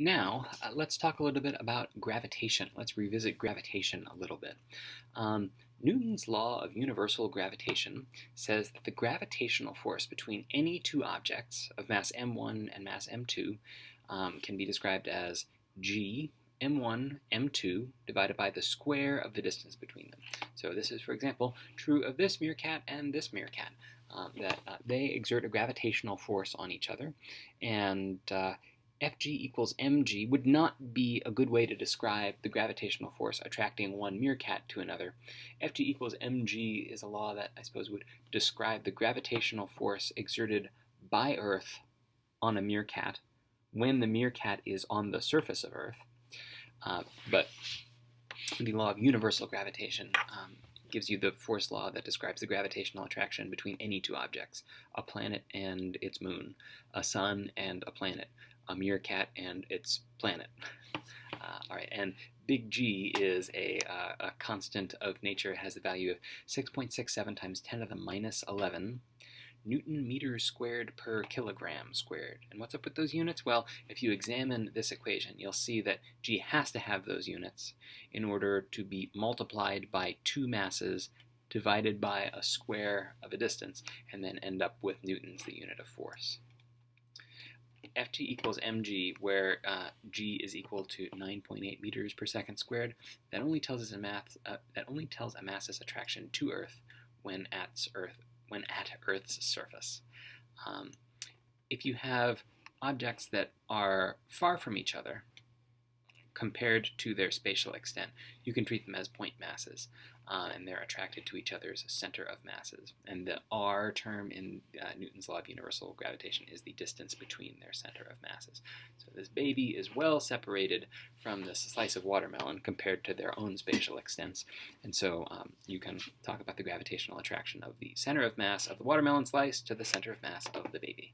Now, let's talk a little bit about gravitation. Let's revisit gravitation a little bit. Newton's law of universal gravitation says that the gravitational force between any two objects of mass m1 and mass m2 can be described as g m1 m2 divided by the square of the distance between them. So this is, for example, true of this meerkat and this meerkat, that they exert a gravitational force on each other, and Fg equals mg would not be a good way to describe the gravitational force attracting one meerkat to another. Fg equals mg is a law that I suppose would describe the gravitational force exerted by Earth on a meerkat when the meerkat is on the surface of Earth. But the law of universal gravitation gives you the force law that describes the gravitational attraction between any two objects, a planet and its moon, a sun and a planet, a meerkat and its planet. All right, and big G is a constant of nature. It has the value of 6.67 times 10 to the minus 11 Newton meters squared per kilogram squared. And what's up with those units? Well, if you examine this equation, you'll see that G has to have those units in order to be multiplied by two masses divided by a square of a distance, and then end up with Newton's, the unit of force. Ft equals mg, where g is equal to 9.8 meters per second squared, that only tells a mass's attraction to Earth when at Earth's surface. If you have objects that are far from each other compared to their spatial extent, you can treat them as point masses, and they're attracted to each other's center of masses. And the r term in Newton's law of universal gravitation is the distance between their center of masses. So this baby is well separated from this slice of watermelon compared to their own spatial extents. And so you can talk about the gravitational attraction of the center of mass of the watermelon slice to the center of mass of the baby.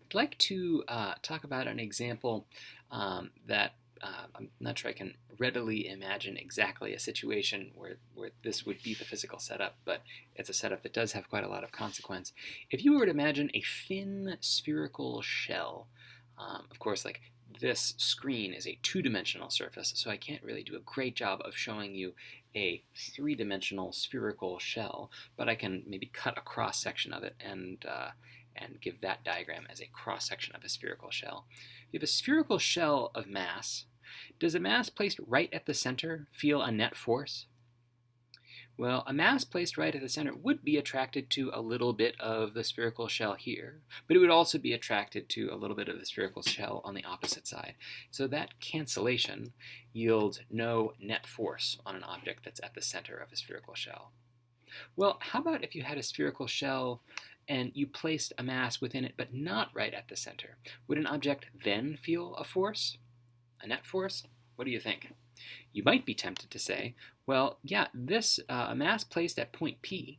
I'd like to talk about an example that I'm not sure I can readily imagine exactly a situation where this would be the physical setup, but it's a setup that does have quite a lot of consequence. If you were to imagine a thin spherical shell, of course, like this screen is a two-dimensional surface, so I can't really do a great job of showing you a three-dimensional spherical shell, but I can maybe cut a cross-section of it and give that diagram as a cross-section of a spherical shell. If you have a spherical shell of mass, does a mass placed right at the center feel a net force? Well, a mass placed right at the center would be attracted to a little bit of the spherical shell here, but it would also be attracted to a little bit of the spherical shell on the opposite side. So that cancellation yields no net force on an object that's at the center of a spherical shell. Well, how about if you had a spherical shell and you placed a mass within it but not right at the center? Would an object then feel a force? A net force? What do you think? You might be tempted to say, well, yeah, this mass placed at point P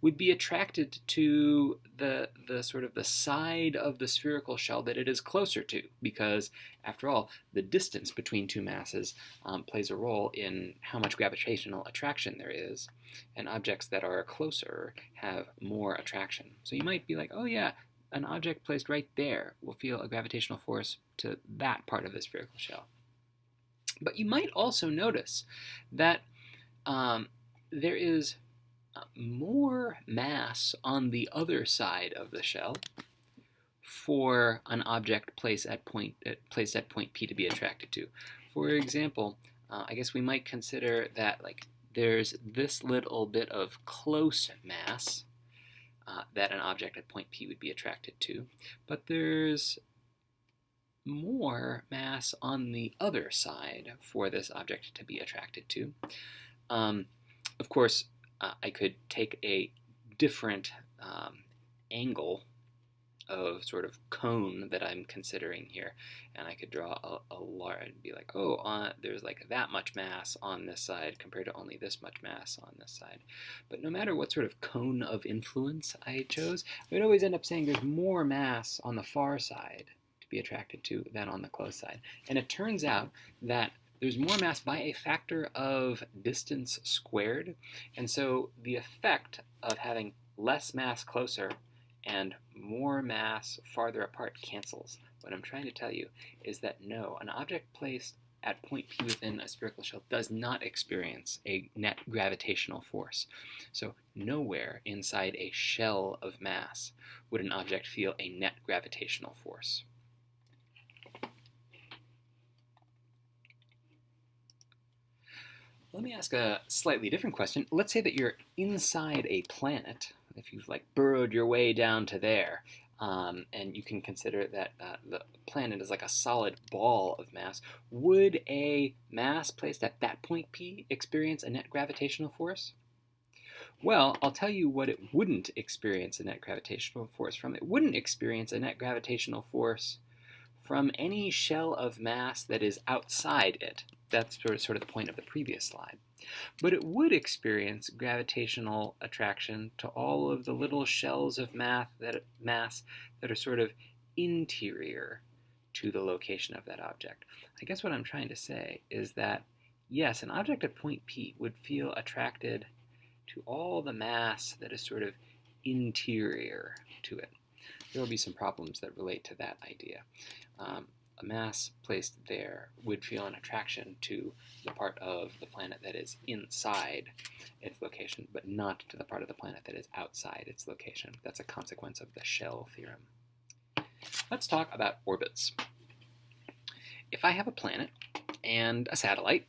would be attracted to the sort of the side of the spherical shell that it is closer to, because after all, the distance between two masses plays a role in how much gravitational attraction there is, and objects that are closer have more attraction. So you might be like, oh yeah, an object placed right there will feel a gravitational force to that part of the spherical shell. But you might also notice that there is more mass on the other side of the shell for an object placed at point P to be attracted to. For example, I guess we might consider that like there's this little bit of close mass that an object at point P would be attracted to, but there's more mass on the other side for this object to be attracted to. Of course, I could take a different angle of sort of cone that I'm considering here, and I could draw a large and be like, oh, there's like that much mass on this side compared to only this much mass on this side. But no matter what sort of cone of influence I chose, I would always end up saying there's more mass on the far side to be attracted to than on the close side. And it turns out that there's more mass by a factor of distance squared, and so the effect of having less mass closer and more mass farther apart cancels. What I'm trying to tell you is that no, an object placed at point P within a spherical shell does not experience a net gravitational force. So nowhere inside a shell of mass would an object feel a net gravitational force. Let me ask a slightly different question. Let's say that you're inside a planet, if you've burrowed your way down to there, and you can consider that the planet is like a solid ball of mass. Would a mass placed at that point P experience a net gravitational force? Well, I'll tell you what it wouldn't experience a net gravitational force from. It wouldn't experience a net gravitational force from any shell of mass that is outside it. That's sort of the point of the previous slide. But it would experience gravitational attraction to all of the little shells of mass that are sort of interior to the location of that object. I guess what I'm trying to say is that, yes, an object at point P would feel attracted to all the mass that is sort of interior to it. There will be some problems that relate to that idea. A mass placed there would feel an attraction to the part of the planet that is inside its location, but not to the part of the planet that is outside its location. That's a consequence of the shell theorem. Let's talk about orbits. If I have a planet and a satellite,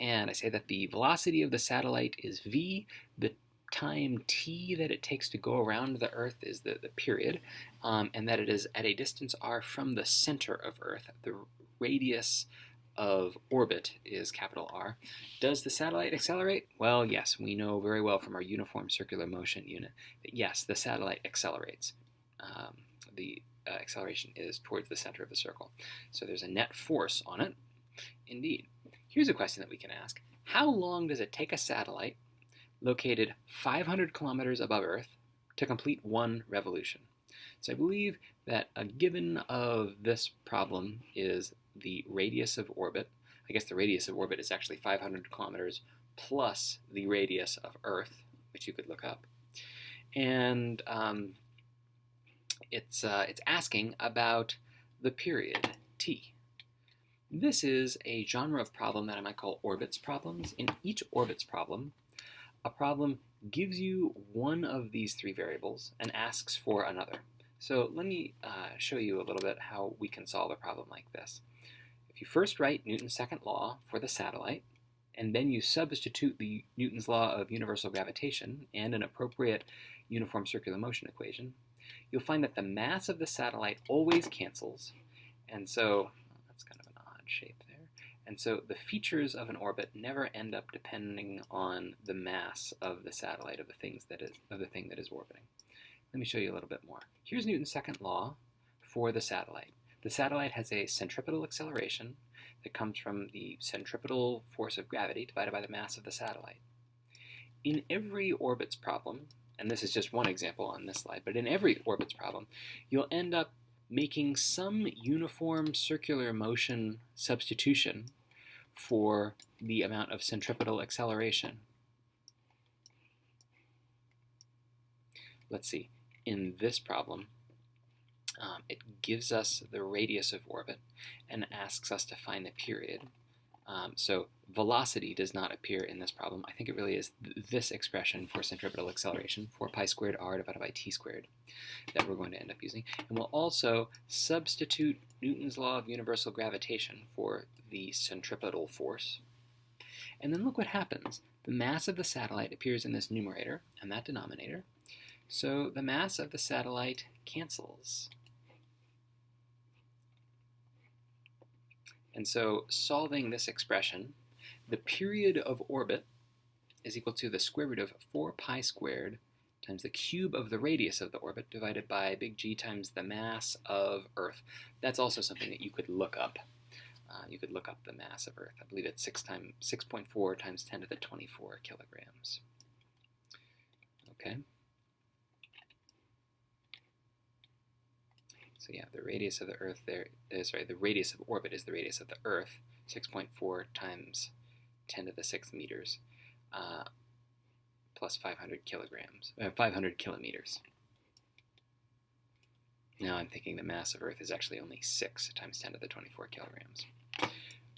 and I say that the velocity of the satellite is v, the time t that it takes to go around the Earth is the period, and that it is at a distance r from the center of Earth. The radius of orbit is capital R. Does the satellite accelerate? Well, yes, we know very well from our uniform circular motion unit that yes, the satellite accelerates. The acceleration is towards the center of the circle. So there's a net force on it. Indeed. Here's a question that we can ask. How long does it take a satellite located 500 kilometers above Earth to complete one revolution? So I believe that a given of this problem is the radius of orbit. I guess the radius of orbit is actually 500 kilometers plus the radius of Earth, which you could look up. And it's asking about the period t. This is a genre of problem that I might call orbits problems. In each orbits problem, a problem gives you one of these three variables and asks for another. So let me show you a little bit how we can solve a problem like this. If you first write Newton's second law for the satellite, and then you substitute the Newton's law of universal gravitation and an appropriate uniform circular motion equation, you'll find that the mass of the satellite always cancels, and so that's kind of an odd shape there. And so the features of an orbit never end up depending on the mass of the satellite, of the thing that is orbiting. Let me show you a little bit more. Here's Newton's second law for the satellite. The satellite has a centripetal acceleration that comes from the centripetal force of gravity divided by the mass of the satellite. In every orbits problem, and this is just one example on this slide, but in every orbits problem, you'll end up making some uniform circular motion substitution for the amount of centripetal acceleration. Let's see, in this problem, it gives us the radius of orbit and asks us to find the period. So velocity does not appear in this problem. I think it really is this expression for centripetal acceleration, 4 pi squared r divided by t squared, that we're going to end up using. And we'll also substitute Newton's law of universal gravitation for the centripetal force. And then look what happens. The mass of the satellite appears in this numerator and that denominator. So the mass of the satellite cancels. And so solving this expression, the period of orbit is equal to the square root of 4 pi squared times the cube of the radius of the orbit divided by big G times the mass of Earth. That's also something that you could look up. You could look up the mass of Earth. I believe it's 6.4 times 10 to the 24 kilograms. Okay. So yeah, the radius of the Earth there, the radius of orbit is the radius of the Earth, 6.4 times 10 to the 6th meters, plus 500 kilograms, 500 kilometers. Now I'm thinking the mass of Earth is actually only 6 times 10 to the 24 kilograms.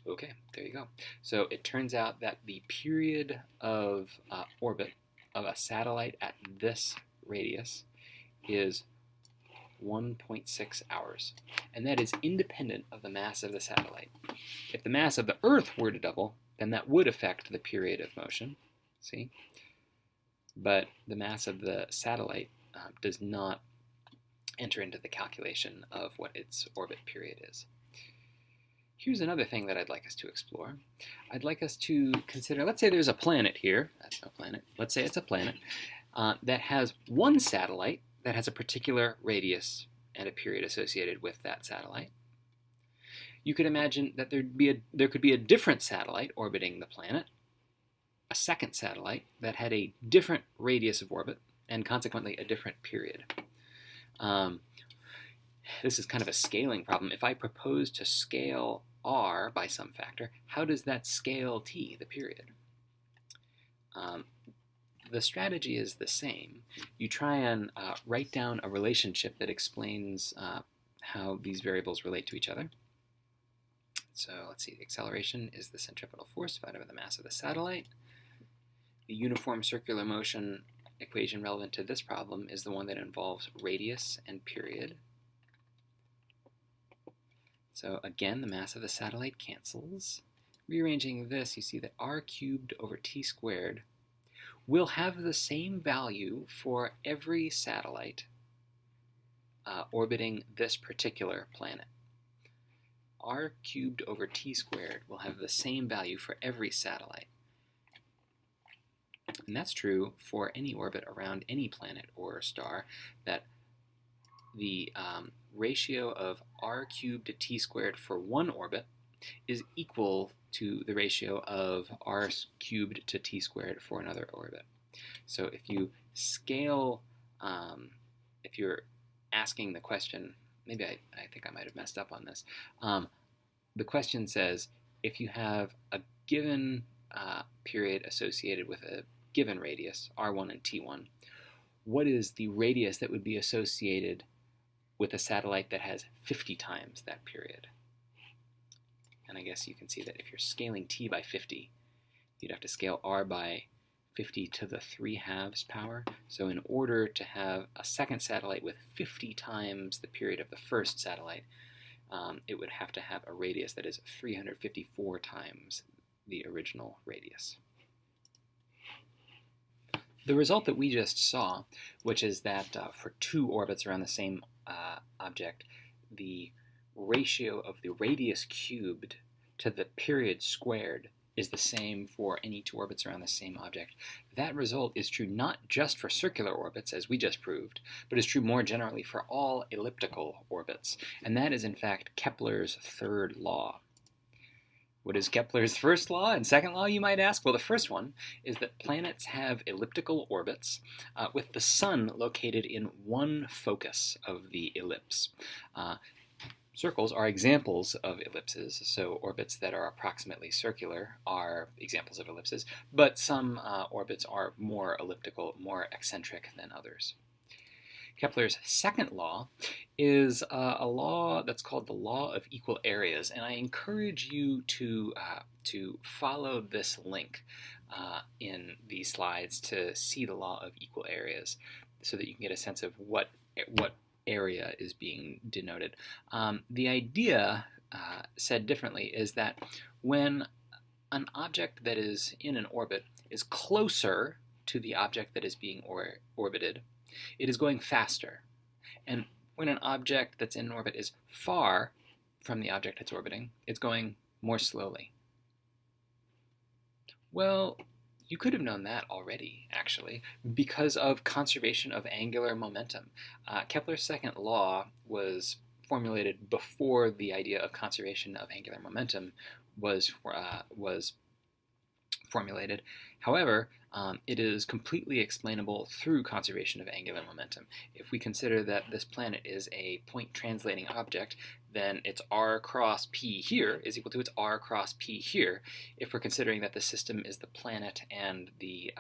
Okay, there you go. So it turns out that the period of orbit of a satellite at this radius is 1.6 hours, and that is independent of the mass of the satellite. If the mass of the Earth were to double, then that would affect the period of motion, see? But the mass of the satellite does not enter into the calculation of what its orbit period is. Here's another thing that I'd like us to explore. I'd like us to consider, let's say there's a planet here. That's no planet. Let's say it's a planet that has one satellite that has a particular radius and a period associated with that satellite. You could imagine that there could be a different satellite orbiting the planet, a second satellite that had a different radius of orbit and consequently a different period. This is kind of a scaling problem. If I propose to scale r by some factor, how does that scale t, the period? The strategy is the same. You try and write down a relationship that explains how these variables relate to each other. So let's see, the acceleration is the centripetal force divided by the mass of the satellite. The uniform circular motion equation relevant to this problem is the one that involves radius and period. So again, the mass of the satellite cancels. Rearranging this, you see that r cubed over t squared will have the same value for every satellite orbiting this particular planet. R cubed over t squared will have the same value for every satellite. And that's true for any orbit around any planet or star, that the ratio of r cubed to t squared for one orbit is equal to the ratio of r cubed to t squared for another orbit. So if you scale, if you're asking the question, maybe I think I might have messed up on this. The question says, if you have a given period associated with a given radius, r1 and t1, what is the radius that would be associated with a satellite that has 50 times that period? And I guess you can see that if you're scaling t by 50, you'd have to scale r by 50 to the 3/2 power. So in order to have a second satellite with 50 times the period of the first satellite, it would have to have a radius that is 354 times the original radius. The result that we just saw, which is that for two orbits around the same object, the ratio of the radius cubed to the period squared is the same for any two orbits around the same object. That result is true not just for circular orbits, as we just proved, but is true more generally for all elliptical orbits. And that is, in fact, Kepler's third law. What is Kepler's first law and second law, you might ask? Well, the first one is that planets have elliptical orbits with the sun located in one focus of the ellipse. Circles are examples of ellipses, so orbits that are approximately circular are examples of ellipses, but some orbits are more elliptical, more eccentric than others. Kepler's second law is a law that's called the law of equal areas, and I encourage you to follow this link in these slides to see the law of equal areas so that you can get a sense of what area is being denoted. The idea, said differently, is that when an object that is in an orbit is closer to the object that is being orbited, it is going faster. And when an object that's in orbit is far from the object it's orbiting, it's going more slowly. Well, you could have known that already, actually, because of conservation of angular momentum. Kepler's second law was formulated before the idea of conservation of angular momentum was formulated. However, it is completely explainable through conservation of angular momentum. If we consider that this planet is a point translating object, then its r cross p here is equal to its r cross p here. If we're considering that the system is the planet and the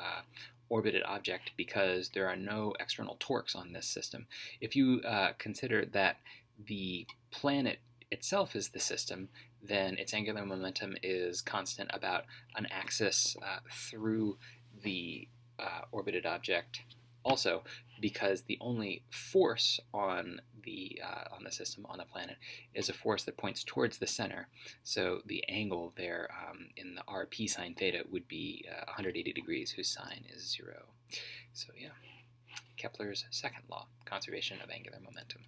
orbited object because there are no external torques on this system. If you consider that the planet itself is the system, then its angular momentum is constant about an axis through the orbited object. Also, because the only force on the system, on the planet, is a force that points towards the center. So the angle there in the RP sine theta would be 180 degrees, whose sine is 0. So yeah, Kepler's second law, conservation of angular momentum.